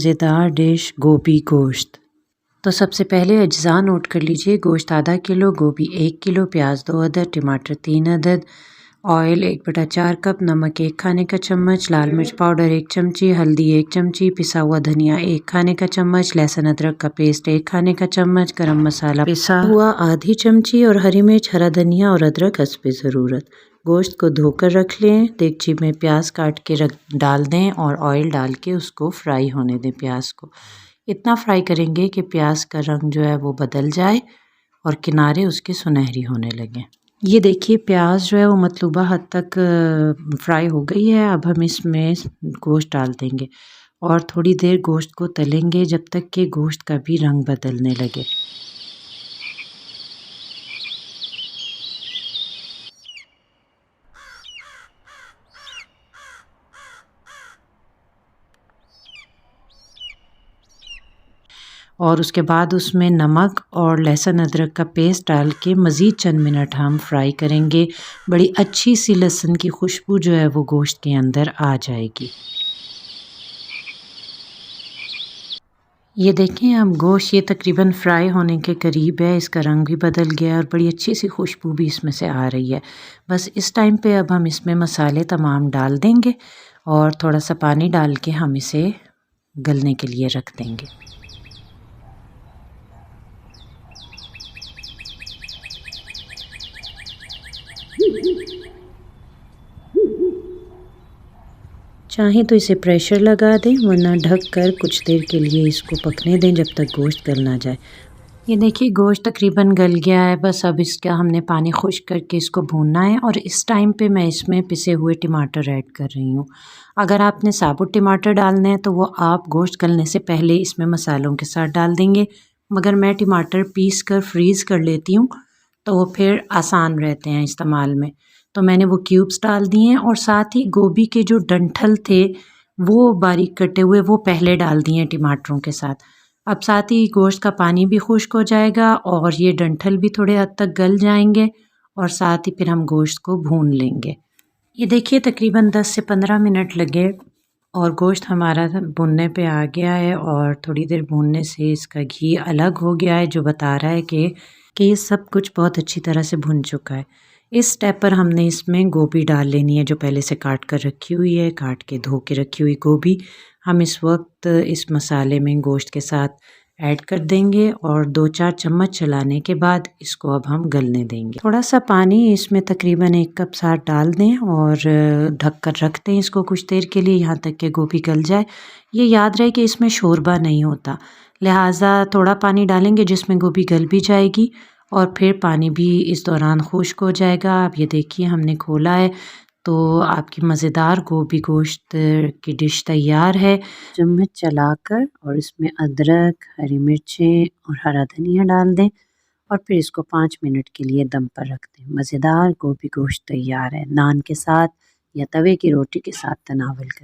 मज़ेदार डिश गोभी गोश्त। तो सबसे पहले अज्जा नोट कर लीजिए। गोश्त आधा किलो, गोभी 1 किलो, प्याज 2 अदद, टमाटर 3 अदद, ऑयल 1/4 कप, नमक 1 खाने का चम्मच, लाल मिर्च पाउडर 1 चमची, हल्दी 1 चमची, पिसा हुआ धनिया 1 खाने का चम्मच, लहसुन अदरक का पेस्ट 1 खाने का चम्मच, गरम मसाला पिसा हुआ आधी चमची और हरी मिर्च, हरा धनिया और अदरक हस्बे ज़रूरत। गोश्त को धोकर रख लें। देगची में प्याज काट के डाल दें और ऑयल डाल के उसको फ्राई होने दें। प्याज को इतना फ्राई करेंगे कि प्याज का रंग जो है वो बदल जाए और किनारे उसके सुनहरी होने लगें। ये देखिए प्याज जो है वो मतलूबा हद तक फ्राई हो गई है। अब हम इसमें गोश्त डाल देंगे और थोड़ी देर गोश्त को तलेंगे जब तक कि गोश्त का भी रंग बदलने लगे। और उसके बाद उसमें नमक और लहसुन अदरक का पेस्ट डाल के मज़ीद चंद मिनट हम फ्राई करेंगे। बड़ी अच्छी सी लहसुन की खुशबू जो है वो गोश्त के अंदर आ जाएगी। ये देखें अब गोश्त ये तकरीबन फ्राई होने के करीब है। इसका रंग भी बदल गया और बड़ी अच्छी सी खुशबू भी इसमें से आ रही है। बस इस टाइम पे अब हम इसमें मसाले तमाम डाल देंगे और थोड़ा सा पानी डाल के हम इसे गलने के लिए रख देंगे। चाहें तो इसे प्रेशर लगा दें, वरना ढक कर कुछ देर के लिए इसको पकने दें जब तक गोश्त गल ना जाए। ये देखिए गोश्त तकरीबन गल गया है। बस अब इसका हमने पानी खुश्क करके इसको भूनना है और इस टाइम पे मैं इसमें पिसे हुए टमाटर ऐड कर रही हूँ। अगर आपने साबुत टमाटर डालने हैं तो वो आप गोश्त गलने से पहले इसमें मसालों के साथ डाल देंगे, मगर मैं टमाटर पीस कर फ्रीज़ कर लेती हूँ तो वो फिर आसान रहते हैं इस्तेमाल में। तो मैंने वो क्यूब्स डाल दिए हैं और साथ ही गोभी के जो डंठल थे वो बारीक कटे हुए वो पहले डाल दिए टमाटरों के साथ। अब साथ ही गोश्त का पानी भी खुश्क हो जाएगा और ये डंठल भी थोड़े हद तक गल जाएंगे और साथ ही फिर हम गोश्त को भून लेंगे। ये देखिए तकरीबन 10 से 15 मिनट लगे और गोश्त हमारा भुनने पे आ गया है और थोड़ी देर भूनने से इसका घी अलग हो गया है, जो बता रहा है कि ये सब कुछ बहुत अच्छी तरह से भुन चुका है। इस स्टेप पर हमने इसमें गोभी डाल लेनी है जो पहले से काट कर रखी हुई है। काट के धो के रखी हुई गोभी हम इस वक्त इस मसाले में गोश्त के साथ ऐड कर देंगे और 2-4 चम्मच चलाने के बाद इसको अब हम गलने देंगे। थोड़ा सा पानी इसमें तकरीबन 1 कप साथ डाल दें और ढक कर रख दें इसको कुछ देर के लिए, यहाँ तक कि गोभी गल जाए। ये याद रहे कि इसमें शोरबा नहीं होता, लिहाजा थोड़ा पानी डालेंगे जिसमें गोभी गल भी जाएगी और फिर पानी भी इस दौरान खुश्क हो जाएगा। आप ये देखिए हमने खोला है तो आपकी मज़ेदार गोभी गोश्त की डिश तैयार है। चम्मच चलाकर और इसमें अदरक, हरी मिर्चें और हरा धनिया डाल दें और फिर इसको 5 मिनट के लिए दम पर रख दें। मज़ेदार गोभी गोश्त तैयार है। नान के साथ या तवे की रोटी के साथ तनावल करें।